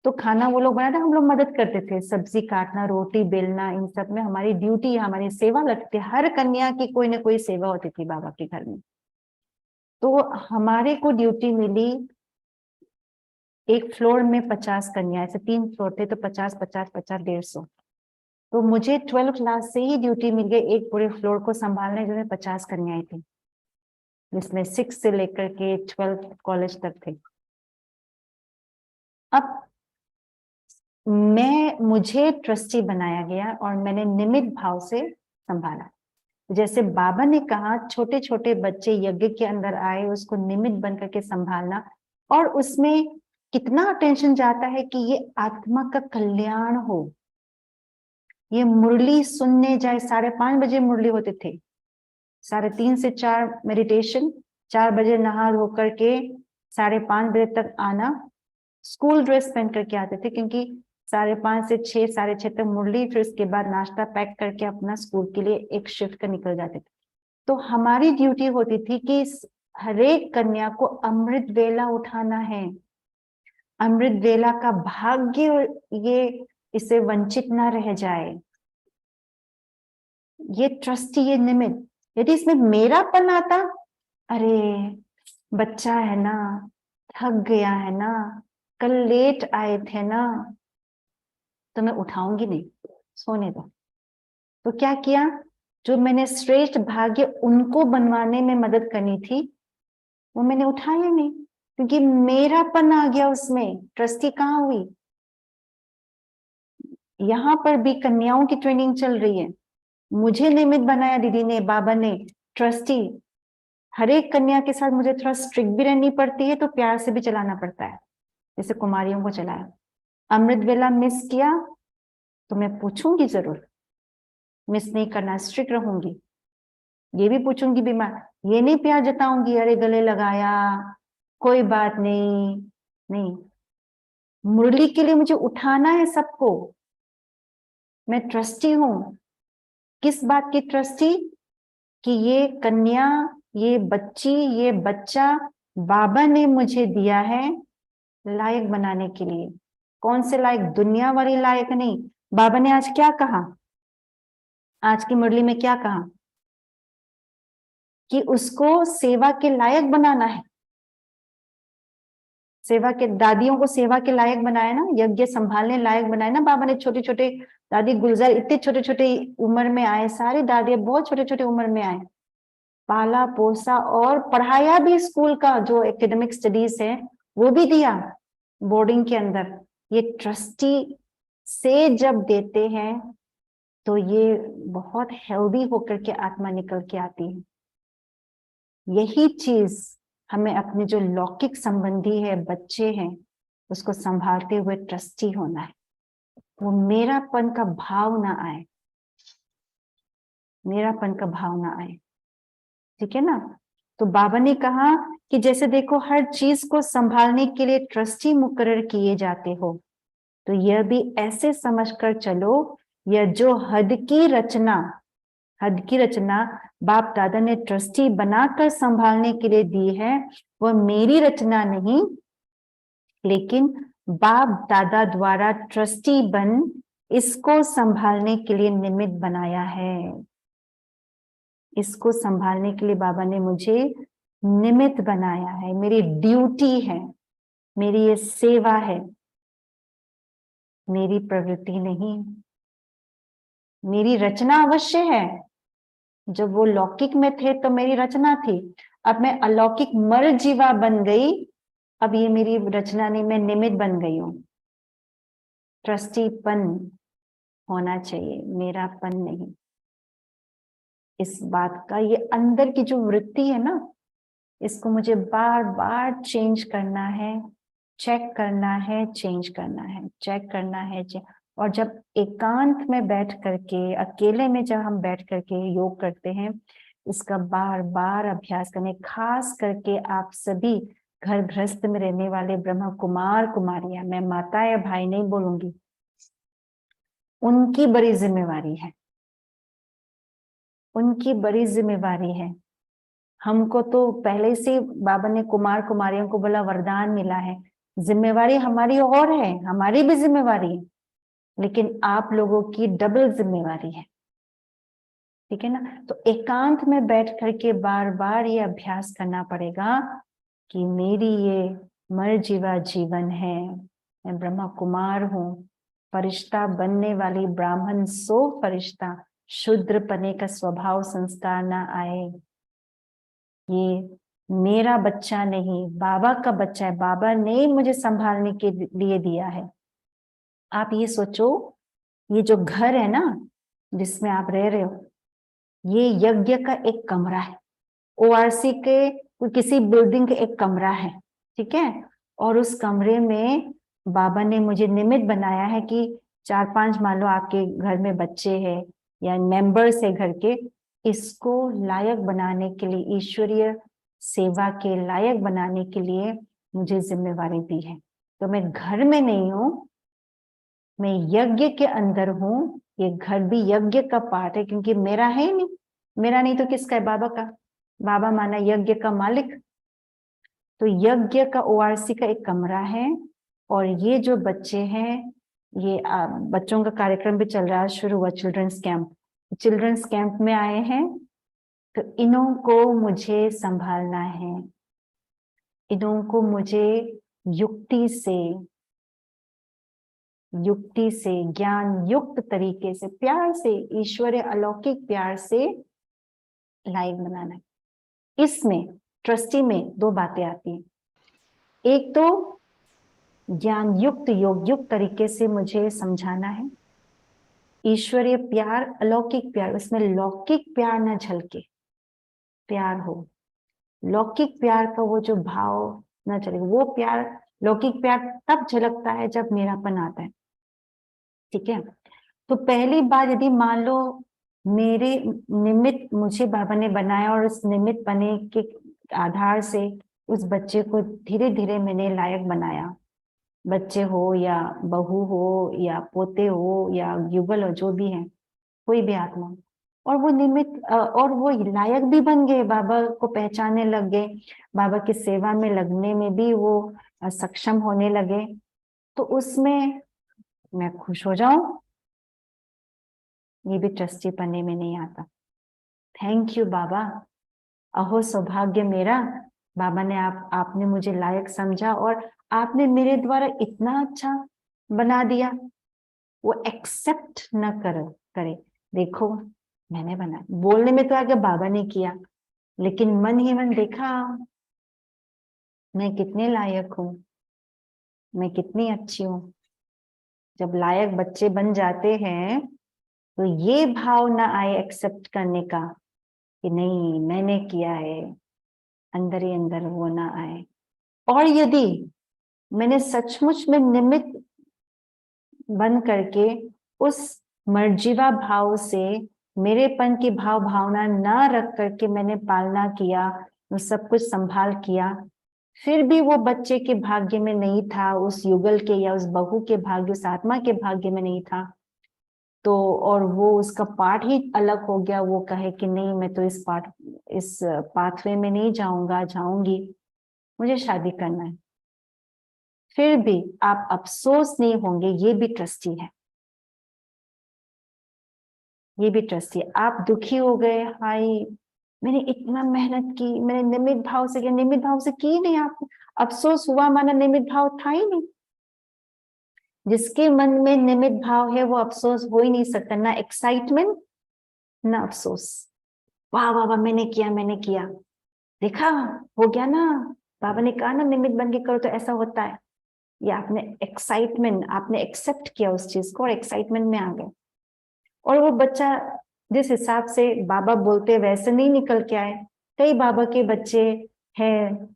तो खाना वो लोग बनाते, हम लोग मदद करते थे, सब्जी काटना, रोटी बेलना, इन सब में हमारी ड्यूटी, हमारी सेवा लगती है। हर कन्या की कोई ना कोई सेवा होती थी बाबा के घर में। तो हमारे को ड्यूटी मिली, एक फ्लोर में 50 कन्या, ऐसे 3 फ्लोर थे तो 50 50 50 150। तो मुझे 12 क्लास से ही ड्यूटी मिल गई एक पूरे फ्लोर को संभालने, जिसमें 50 कन्याएं थी, जिसमें 6 से लेकर के 12 कॉलेज तक थे। अब मुझे ट्रस्टी बनाया गया और मैंने निमित्त भाव से संभाला। जैसे बाबा ने कहा, छोटे छोटे बच्चे यज्ञ के अंदर आए, उसको निमित्त बन करके संभालना। और उसमें कितना अटेंशन जाता है कि ये आत्मा का कल्याण हो, ये मुरली सुनने जाए। 5:30 बजे मुरली होते थे, 3:30 से 4 मेडिटेशन, 4 बजे नहा धो करके 5:30 बजे तक आना। स्कूल ड्रेस पहन करके आते थे, क्योंकि 5:30 से 6, 6:30 तक मुरली, फिर उसके बाद नाश्ता पैक करके अपना स्कूल के लिए एक शिफ्ट का निकल जाते थे। तो हमारी ड्यूटी होती थी कि हरेक कन्या को अमृत वेला उठाना है। अमृत वेला का भाग्य ये इसे वंचित ना रह जाए। ये ट्रस्टी, ये निमित्त, यदि इसमें मेरापन आता, अरे बच्चा है ना, थक गया है ना, कल लेट आए थे ना, तो मैं उठाऊंगी नहीं, सोने दो। तो क्या किया, जो मैंने श्रेष्ठ भाग्य उनको बनवाने में मदद करनी थी वो मैंने उठाया नहीं, क्योंकि मेरापन आ गया उसमें। ट्रस्टी कहाँ हुई? यहाँ पर भी कन्याओं की ट्रेनिंग चल रही है। मुझे निमित बनाया दीदी ने, बाबा ने, ट्रस्टी। हर एक कन्या के साथ मुझे थोड़ा स्ट्रिक्ट भी रहनी पड़ती है, तो प्यार से भी चलाना पड़ता है, जैसे कुमारियों को चलाया। अमृत वेला मिस किया तो मैं पूछूंगी जरूर, मिस नहीं करना, स्ट्रिक्ट रहूंगी। ये भी पूछूंगी बीमार, ये नहीं प्यार जताऊंगी, अरे गले लगाया कोई बात नहीं। नहीं, मुरली के लिए मुझे उठाना है सबको। मैं ट्रस्टी हूं। किस बात की ट्रस्टी? कि ये कन्या, ये बच्ची, ये बच्चा बाबा ने मुझे दिया है लायक बनाने के लिए। कौन से लायक? दुनिया वाली लायक नहीं। बाबा ने आज क्या कहा, आज की मुरली में क्या कहा? कि उसको सेवा के लायक बनाना है। सेवा के, दादियों को सेवा के लायक बनाया ना, यज्ञ संभालने लायक बनाया ना बाबा ने। छोटे छोटे दादी गुलजार इतने छोटे छोटे उम्र में आए, सारी दादियां बहुत छोटे छोटे उम्र में आए, पाला पोसा और पढ़ाया भी। स्कूल का जो एकेडमिक स्टडीज है वो भी दिया बोर्डिंग के अंदर। ये ट्रस्टी से जब देते हैं तो ये बहुत हेल्दी होकर के आत्मा निकल के आती है। यही चीज हमें अपने जो लौकिक संबंधी है, बच्चे हैं, उसको संभालते हुए ट्रस्टी होना है। वो मेरापन का भाव ना आए, मेरापन का भाव ना आए, ठीक है ना। तो बाबा ने कहा कि जैसे देखो हर चीज को संभालने के लिए ट्रस्टी मुकर्रर किए जाते हो, तो यह भी ऐसे समझकर चलो, यह जो हद की रचना, हद की रचना बाप दादा ने ट्रस्टी बनाकर संभालने के लिए दी है, वह मेरी रचना नहीं, लेकिन बाप दादा द्वारा ट्रस्टी बन इसको संभालने के लिए निमित्त बनाया है। इसको संभालने के लिए बाबा ने मुझे निमित्त बनाया है, मेरी ड्यूटी है, मेरी ये सेवा है, मेरी प्रवृत्ति नहीं। मेरी रचना अवश्य है, जब वो लौकिक में थे तो मेरी रचना थी, अब मैं अलौकिक मर जीवा बन गई, अब ये मेरी रचना नहीं, मैं निमित्त बन गई हूं। ट्रस्टीपन होना चाहिए, मेरापन नहीं। इस बात का, ये अंदर की जो वृत्ति है ना, इसको मुझे बार बार चेंज करना है, चेक करना है, चेंज करना है, चेक करना है, और जब एकांत में बैठ करके, अकेले में जब हम बैठ करके योग करते हैं, इसका बार बार अभ्यास करने, खास करके आप सभी घर गृहस्थ में रहने वाले ब्रह्म कुमार कुमारियां, मैं माता या भाई नहीं बोलूंगी, उनकी बड़ी जिम्मेवारी है, उनकी बड़ी जिम्मेवारी है। हमको तो पहले से बाबा ने कुमार कुमारियों को बोला वरदान मिला है, जिम्मेवारी हमारी और है, हमारी भी जिम्मेवारी है, लेकिन आप लोगों की डबल जिम्मेवारी है, ठीक है ना। तो एकांत में बैठ करके बार बार ये अभ्यास करना पड़ेगा कि मेरी ये मर जीवा जीवन है, मैं ब्रह्मा कुमार हूं, फरिश्ता बनने वाली ब्राह्मण सो फरिश्ता, शूद्र पने का स्वभाव संस्कार ना आए। ये मेरा बच्चा नहीं, बाबा का बच्चा है, बाबा ने मुझे संभालने के लिए दिया है। आप ये सोचो, ये जो घर है ना जिसमें आप रह रहे हो, ये यज्ञ का एक कमरा है, ओआरसी के किसी बिल्डिंग का एक कमरा है, ठीक है। और उस कमरे में बाबा ने मुझे निमित्त बनाया है कि 4-5 मान लो आपके घर में बच्चे हैं या मेंबर्स है घर के, इसको लायक बनाने के लिए, ईश्वरीय सेवा के लायक बनाने के लिए मुझे जिम्मेवारी दी है। तो मैं घर में नहीं हूं, मैं यज्ञ के अंदर हूं। ये घर भी यज्ञ का पार्ट है, क्योंकि मेरा है ही नहीं, मेरा नहीं तो किसका है? बाबा का। बाबा माना यज्ञ का मालिक। तो यज्ञ का ओआरसी का एक कमरा है, और ये जो बच्चे हैं, ये बच्चों का कार्यक्रम भी चल रहा है, शुरू हुआ चिल्ड्रंस कैंप। चिल्ड्रंस कैंप में आए हैं तो इन्हों को मुझे संभालना है, इन्हों को मुझे युक्ति से ज्ञान युक्त तरीके से, प्यार से, ईश्वरीय अलौकिक प्यार से लायक बनाना है। इसमें ट्रस्टी में दो बातें आती हैं। एक तो ज्ञान युक्त, योग युक्त तरीके से मुझे समझाना है, ईश्वरीय प्यार, अलौकिक प्यार, उसमें लौकिक प्यार ना झलके, प्यार हो, लौकिक प्यार का वो जो भाव ना चले। वो प्यार, लौकिक प्यार तब झलकता है जब मेरापन आता है। ठीक है, तो पहली बात, यदि मान लो मेरे निमित्त मुझे बाबा ने बनाया और उस निमित्त बने के आधार से उस बच्चे को धीरे धीरे मैंने लायक बनाया, बच्चे हो या बहू हो या पोते हो या युगल हो, जो भी है, कोई भी आत्मा, और वो निमित्त और वो लायक भी बन गए, बाबा को पहचानने लग गए, बाबा की सेवा में लगने में भी वो सक्षम होने लगे, तो उसमें मैं खुश हो जाऊं, ये भी ट्रस्टी बनने में नहीं आता। थैंक यू बाबा, अहो सौभाग्य मेरा, बाबा ने आपने मुझे लायक समझा और आपने मेरे द्वारा इतना अच्छा बना दिया। वो एक्सेप्ट न करे, देखो मैंने बनाया, बोलने में तो आगे बाबा ने किया, लेकिन मन ही मन देखा मैं कितने लायक हूं, मैं कितनी अच्छी हूं। जब लायक बच्चे बन जाते हैं तो ये भाव ना आए एक्सेप्ट करने का कि नहीं मैंने किया है, अंदर ही अंदर वो ना आए। और यदि मैंने सचमुच में निमित्त बन करके उस मर्जीवा भाव से, मेरेपन की भावना ना रख करके मैंने पालना किया, वो सब कुछ संभाल किया, फिर भी वो बच्चे के भाग्य में नहीं था, उस युगल के या उस बहू के भाग्य, उस आत्मा के भाग्य में नहीं था, तो और वो उसका पाठ ही अलग हो गया, वो कहे कि नहीं मैं तो इस पाथवे में नहीं जाऊंगी, मुझे शादी करना है, फिर भी आप अफसोस नहीं होंगे, ये भी ट्रस्टी है, ये भी ट्रस्टी है। आप दुखी हो गए, हाय मैंने इतना मेहनत की, मैंने निमित्त भाव से किया, निमित्त भाव से की नहीं, आपको अफसोस हुआ, माना निमित्त भाव था ही नहीं। जिसके मन में निमित्त भाव है वो अफसोस हो ही नहीं सकता, ना एक्साइटमेंट ना अफसोस। वाह वाह वाह, मैंने किया, देखा हो गया ना, बाबा ने कहा ना निमित्त बन के करो तो ऐसा होता है। या आपने एक्साइटमेंट, आपने एक्सेप्ट किया उस चीज को और एक्साइटमेंट में आ गए, और वो बच्चा जिस हिसाब से बाबा बोलते वैसे नहीं निकल के आए। कई बाबा के बच्चे हैं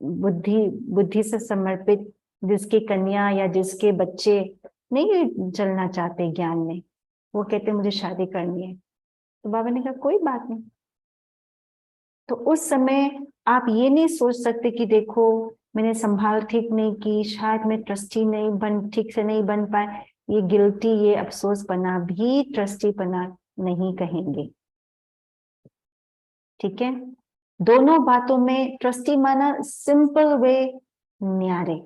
बुद्धि से समर्पित, जिसकी कन्या या जिसके बच्चे नहीं चलना चाहते ज्ञान में, वो कहते मुझे शादी करनी है, तो बाबा ने कहा कोई बात नहीं। तो उस समय आप ये नहीं सोच सकते कि देखो मैंने संभाल ठीक नहीं की, शायद मैं ट्रस्टी ठीक से नहीं बन पाए, ये गिल्टी, ये अफसोस बना भी ट्रस्टी बना नहीं कहेंगे। ठीक है, दोनों बातों में ट्रस्टी माना सिंपल वे, न्यारे,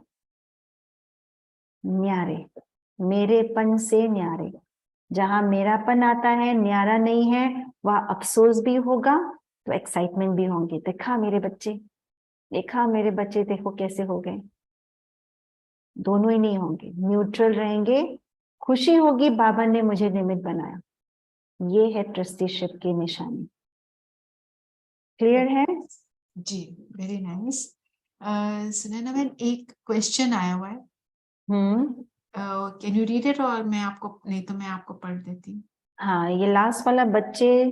मेरेपन से न्यारे। जहां मेरापन आता है, न्यारा नहीं है, वहां अफसोस भी होगा तो एक्साइटमेंट भी होंगे, देखा मेरे बच्चे देखो कैसे हो गए। दोनों ही नहीं होंगे, न्यूट्रल रहेंगे, खुशी होगी बाबा ने मुझे निमित्त बनाया, ये है ट्रस्टीशिप की निशानी। क्लियर है? जी, वेरी नाइस। सुनैना मैम, एक क्वेश्चन आया हुआ है, कैन यू रीड इट, और मैं आपको पढ़ देती हूँ। हाँ, ये लास्ट वाला, बच्चे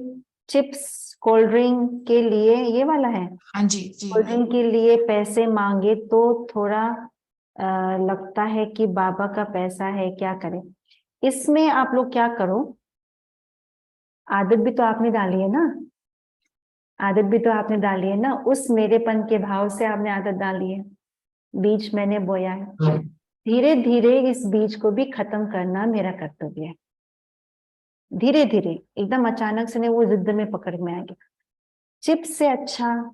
चिप्स कोल्ड ड्रिंक के लिए, ये वाला है। हाँ जी जी। कोल्ड ड्रिंक के लिए पैसे मांगे तो थोड़ा लगता है कि बाबा का पैसा है, क्या करें। इसमें आप लोग क्या करो, आदत भी तो आपने डाली है ना, उस मेरेपन के भाव से आपने आदत डाली है, बीज मैंने बोया है, धीरे धीरे इस बीज को भी खत्म करना मेरा कर्तव्य है। धीरे धीरे, एकदम अचानक से नहीं, वो जिद्द में पकड़ में आएगा। चिप्स से अच्छा,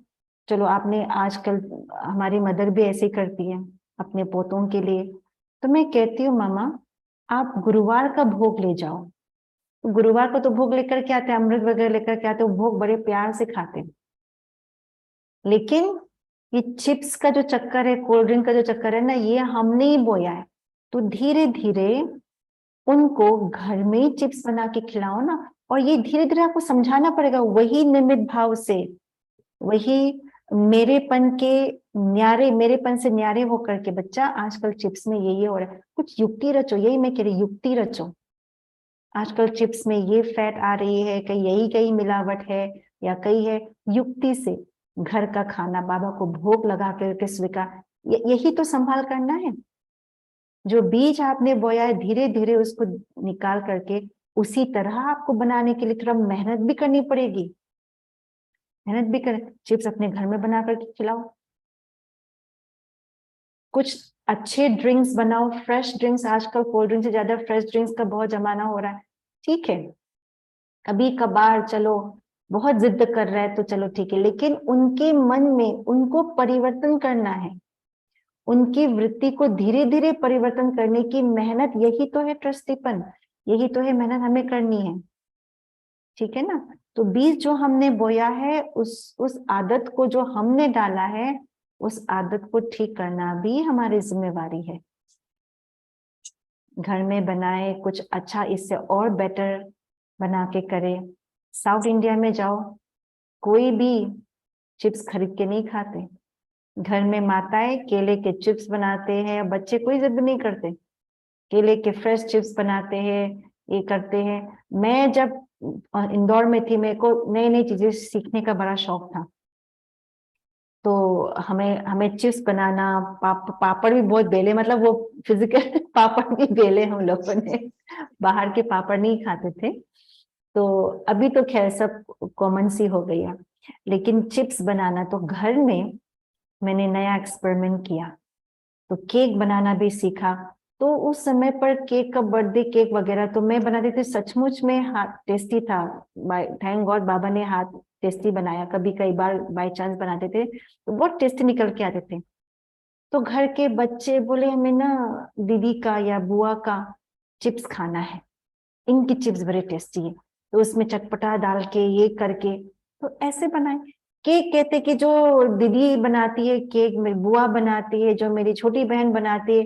चलो आपने, आजकल हमारी मदर भी ऐसे ही करती है अपने पोतों के लिए, तो मैं कहती हूँ मामा आप गुरुवार का भोग ले जाओ, गुरुवार को तो भोग लेकर के आते हैं, अमृत वगैरह लेकर के आते हैं, भोग बड़े प्यार से खाते हैं। लेकिन ये चिप्स का जो चक्कर है, कोल्ड ड्रिंक का जो चक्कर है ना, ये हमने ही बोया है। तो धीरे धीरे उनको घर में ही चिप्स बना के खिलाओ ना, और ये धीरे धीरे आपको समझाना पड़ेगा, वही निमित भाव से, वही मेरेपन से न्यारे होकर के, बच्चा आजकल चिप्स में ये हो रहा है, कुछ युक्ति रचो। यही मैं कह रही, युक्ति रचो। आजकल चिप्स में ये फैट आ रही है, कहीं यही मिलावट है, या कहीं है, युक्ति से घर का खाना बाबा को भोग लगा करके स्वीकार, यही तो संभाल करना है। जो बीज आपने बोया है, धीरे धीरे उसको निकाल करके उसी तरह आपको बनाने के लिए थोड़ा मेहनत भी करनी पड़ेगी। मेहनत भी कर, चिप्स अपने घर में बना करके खिलाओ, कुछ अच्छे ड्रिंक्स बनाओ, फ्रेश ड्रिंक्स। आजकल कोल्ड ड्रिंक से ज्यादा फ्रेश ड्रिंक्स का बहुत जमाना हो रहा है। ठीक है, कभी कभार चलो, बहुत जिद कर रहा है तो चलो ठीक है, लेकिन उनके मन में उनको परिवर्तन करना है, उनकी वृत्ति को धीरे धीरे परिवर्तन करने की मेहनत, यही तो है ट्रस्टीपन, यही तो है मेहनत हमें करनी है। ठीक है ना? तो बीज जो हमने बोया है, उस आदत को जो हमने डाला है, उस आदत को ठीक करना भी हमारी जिम्मेवारी है। घर में बनाए कुछ अच्छा, इससे और बेटर बना के करे। साउथ इंडिया में जाओ, कोई भी चिप्स खरीद के नहीं खाते, घर में माताएं केले के चिप्स बनाते हैं, बच्चे कोई जिद नहीं करते, केले के फ्रेश चिप्स बनाते हैं, ये करते हैं। मैं जब इंदौर में थी, मेरे को नई नई चीजें सीखने का बड़ा शौक था, तो हमें चिप्स बनाना, पापड़ भी बहुत बेले, मतलब वो फिजिकल पापड़ भी बेले हम लोगों ने, बाहर के पापड़ नहीं खाते थे। तो अभी तो खैर सब कॉमन सी हो गई है, लेकिन चिप्स बनाना तो घर में मैंने नया एक्सपेरिमेंट किया, तो केक बनाना भी सीखा। तो उस समय पर केक का, बर्थडे केक वगैरह तो मैं बनाती थी, सचमुच में हाथ टेस्टी था। थैंक गॉड बाबा ने हाथ टेस्टी बनाया। कभी कई बार बाय चांस बनाते थे तो बहुत टेस्टी निकल के आते थे। तो घर के बच्चे बोले, हमें ना दीदी का या बुआ का चिप्स खाना है, इनकी चिप्स बड़े टेस्टी है, तो उसमें चटपटा डाल के ये करके, तो ऐसे बनाए। केक कहते कि जो दीदी बनाती है केक, मेरी बुआ बनाती है, जो मेरी छोटी बहन बनाती है,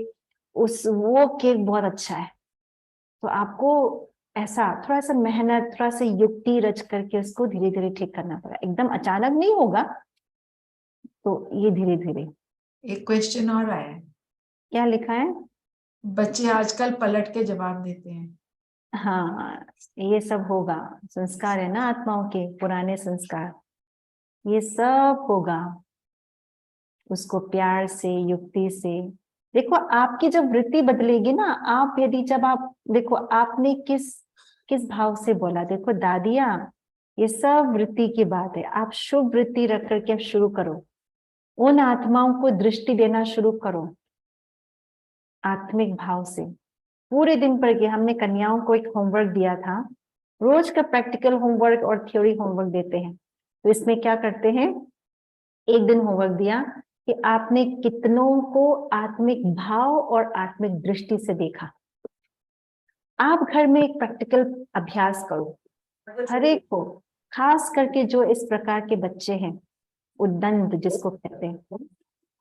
वो केक बहुत अच्छा है। तो आपको ऐसा थोड़ा सा मेहनत, थोड़ा सा युक्ति रच करके उसको धीरे धीरे ठीक करना पड़ा, एकदम अचानक नहीं होगा, तो ये धीरे धीरे। एक क्वेश्चन और आया है, क्या लिखा है? बच्चे आजकल पलट के जवाब देते हैं। हाँ, ये सब होगा, संस्कार है ना आत्माओं के, पुराने संस्कार, ये सब होगा। उसको प्यार से, युक्ति से देखो। आपकी जब वृत्ति बदलेगी ना, आप यदि जब आप देखो आपने किस किस भाव से बोला, देखो दादियां, ये सब वृत्ति की बात है। आप शुभ वृत्ति रख करके आप शुरू करो, उन आत्माओं को दृष्टि देना शुरू करो आत्मिक भाव से। पूरे दिन पर के हमने कन्याओं को एक होमवर्क दिया था, रोज का प्रैक्टिकल होमवर्क और थ्योरी होमवर्क देते हैं। तो इसमें क्या करते हैं, एक दिन होमवर्क दिया कि आपने कितनों को आत्मिक भाव और आत्मिक दृष्टि से देखा। आप घर में एक प्रैक्टिकल अभ्यास करो, हर एक को, खास करके जो इस प्रकार के बच्चे हैं, उद्दंड जिसको कहते हैं,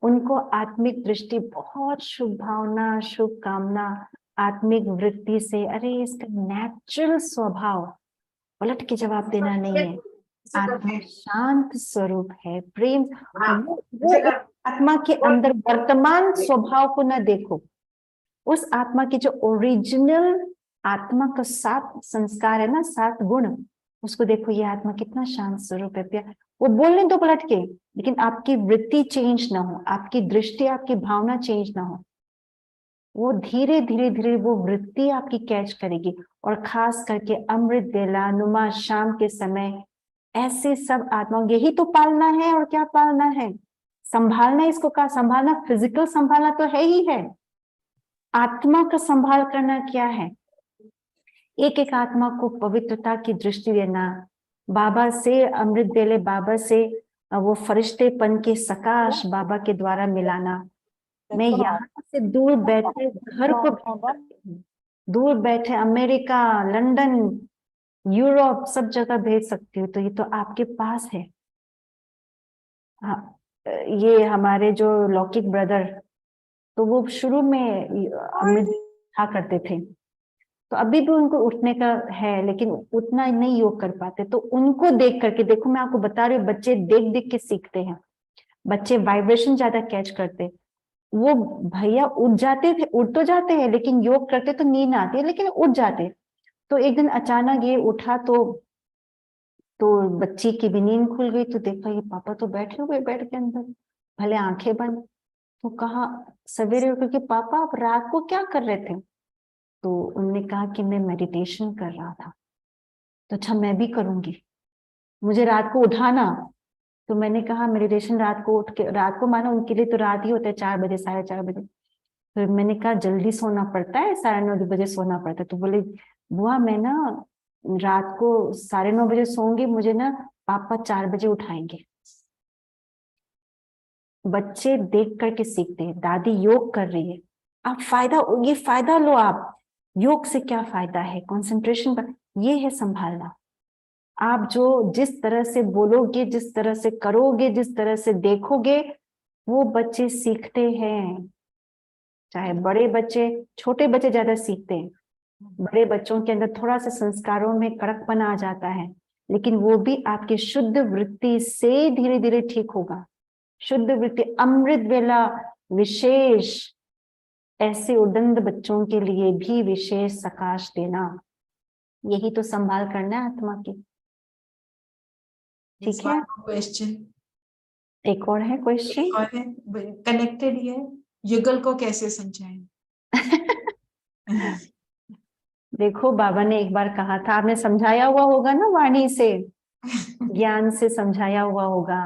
उनको आत्मिक दृष्टि, बहुत शुभ भावना, शुभ कामना, आत्मिक वृत्ति से, अरे इसका नेचुरल स्वभाव पलट के जवाब देना नहीं है, आत्मा शांत स्वरूप है, प्रेम। वो आत्मा के अंदर वर्तमान स्वभाव को ना देखो, उस आत्मा की जो ओरिजिनल आत्मा का 7 संस्कार है ना, 7 गुण, उसको देखो। ये आत्मा कितना शांत स्वरूप है, प्यार। वो बोलने दो पलट के, लेकिन आपकी वृत्ति चेंज ना हो, आपकी दृष्टि, आपकी भावना चेंज ना हो। वो धीरे धीरे धीरे वो वृत्ति आपकी कैच करेगी। और खास करके अमृत वेला, नुमा शाम के समय, ऐसे सब आत्माओं, यही तो पालना है। और क्या पालना है? संभालना। इसको कहा संभालना, फिजिकल संभालना तो है ही है, आत्मा का संभाल करना क्या है? एक एक आत्मा को पवित्रता की दृष्टि देना, बाबा से, अमृत वेले बाबा से वो फरिश्तेपन के सकाश बाबा के द्वारा मिलाना। मैं यहाँ से दूर बैठे घर को, दूर बैठे अमेरिका, लंदन, यूरोप सब जगह भेज सकती हूँ, तो ये तो आपके पास है। हाँ, ये हमारे जो लौकिक ब्रदर, तो वो शुरू में अमृत खा करते थे, तो अभी भी उनको उठने का है, लेकिन उतना नहीं योग कर पाते। तो उनको देख करके, देखो मैं आपको बता रही हूँ, बच्चे देख देख के सीखते हैं, बच्चे वाइब्रेशन ज्यादा कैच करते। वो भैया उठ जाते थे, उठ तो जाते हैं, लेकिन योग करते तो नींद आती है, लेकिन उठ जाते। तो एक दिन अचानक ये उठा, तो बच्ची की भी नींद खुल गई, तो देखा ये पापा तो बैठे हुए बेड के अंदर, भले आंखें बंद। तो कहा सवेरे उठ के, पापा आप रात को क्या कर रहे थे? तो उन्होंने कहा कि मैं मेडिटेशन कर रहा था। तो अच्छा मैं भी करूंगी, मुझे रात को उठाना। तो मैंने कहा मेडिटेशन रात को उठ के, रात को मानो उनके लिए तो रात ही होता है, 4 बजे 4:30 बजे। तो मैंने कहा जल्दी सोना पड़ता है, 9:30 बजे सोना पड़ता है। तो बोले बुआ मैं ना रात को 9:30 बजे सोऊंगी, मुझे ना पापा 4 बजे उठाएंगे। बच्चे देख करके सीखते हैं, दादी योग कर रही है, आप फायदा, ये फायदा लो आप। योग से क्या फायदा है? कंसंट्रेशन पर, ये है संभालना। आप जो जिस तरह से बोलोगे, जिस तरह से करोगे, जिस तरह से देखोगे, वो बच्चे सीखते हैं। चाहे बड़े बच्चे, छोटे बच्चे ज्यादा सीखते हैं। बड़े बच्चों के अंदर थोड़ा सा संस्कारों में कड़कपना आ जाता है, लेकिन वो भी आपकी शुद्ध वृत्ति से धीरे धीरे ठीक होगा। शुद्ध वृत्ति, अमृत वेला विशेष, ऐसे उदंड बच्चों के लिए भी विशेष सकाश देना, यही तो संभाल करना है आत्मा की। ठीक है, क्वेश्चन एक और है क्वेश्चन। और है, कनेक्टेड ही है, युगल को कैसे समझाएं? देखो बाबा ने एक बार कहा था, आपने समझाया हुआ होगा ना, वाणी से, ज्ञान से समझाया हुआ होगा।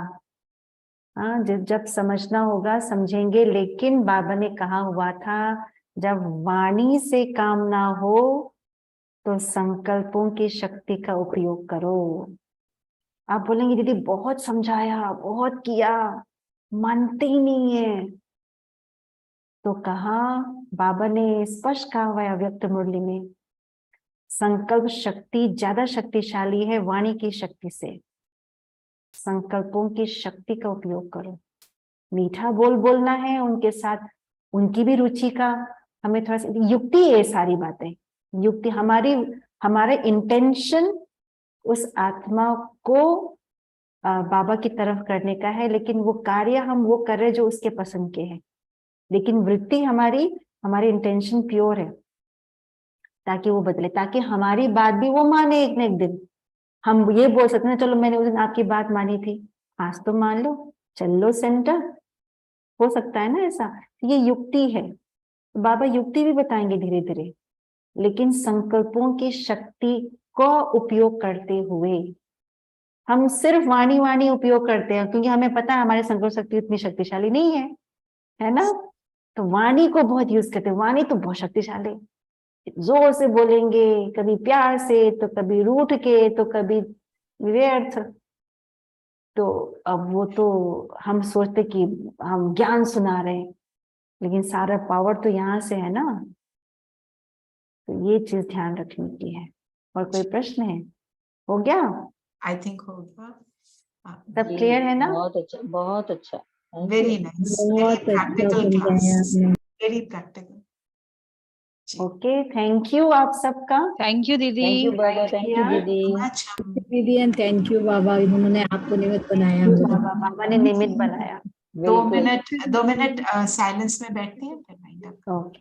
हाँ, जब समझना होगा समझेंगे, लेकिन बाबा ने कहा हुआ था जब वाणी से काम ना हो तो संकल्पों की शक्ति का उपयोग करो। आप बोलेंगे दीदी बहुत समझाया, बहुत किया, मानते ही नहीं है। तो कहा, बाबा ने स्पष्ट कहा हुआ है अव्यक्त मुरली में, संकल्प शक्ति ज्यादा शक्तिशाली है वाणी की शक्ति से। संकल्पों की शक्ति का उपयोग करो। मीठा बोलना है उनके साथ, उनकी भी रुचि का, हमें थोड़ा सा युक्ति है, सारी बातें युक्ति। हमारे इंटेंशन उस आत्मा को बाबा की तरफ करने का है, लेकिन वो कार्य हम वो कर रहे जो उसके पसंद के हैं। लेकिन वृत्ति हमारी इंटेंशन प्योर है, ताकि वो बदले, ताकि हमारी बात भी वो माने एक न एक दिन। हम ये बोल सकते हैं चलो मैंने उस दिन आपकी बात मानी थी, आज तो मान लो, चल लो सेंटर, हो सकता है ना ऐसा। ये युक्ति है, बाबा युक्ति भी बताएंगे धीरे धीरे, लेकिन संकल्पों की शक्ति को उपयोग करते हुए। हम सिर्फ वाणी उपयोग करते हैं, क्योंकि हमें पता है हमारे संकल्प शक्ति उतनी शक्तिशाली नहीं है ना। तो वाणी को बहुत यूज करते हैं, वाणी तो बहुत शक्तिशाली, जोर से बोलेंगे, कभी प्यार से, तो कभी रूठ के, तो कभी व्यर्थ। तो अब वो तो हम सोचते कि हम ज्ञान सुना रहे हैं, लेकिन सारा पावर तो यहाँ से है ना। तो ये चीज ध्यान रखने की है। और कोई प्रश्न है? हो गया? आई थिंक होगा। सब क्लियर है ना? बहुत अच्छा, बहुत अच्छा। वेरी नाइस, बहुत वेरी अच्छा प्रैक्टिकल समझाया क्लास, आपने। Very practical. Okay, thank you आप सबका। थैंक यू दीदी। Thank you Baba, thank you दीदी। अच्छा, दीदी एंड थैंक यू बाबा, इन्होंने आपको निमित्त बनाया मुझे। बाबा ने निमित्त बनाया। 2 मिनट साइलेंस में बैठते हैं, फिर वाइंड अप। ओके।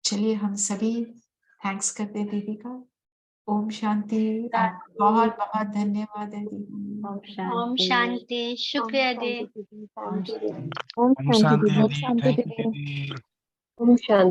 चलिए हम सभी थैंक्स करते हैं दीदी का। ओम शांति। बहुत बहुत धन्यवाद दीदी। ओम ओम शांति। शांति। शुक्रिया दी। ओम शांति। ओम शांति ओम दीदी, शांति थैंक यू दीदी। दीदी। ओम शांति।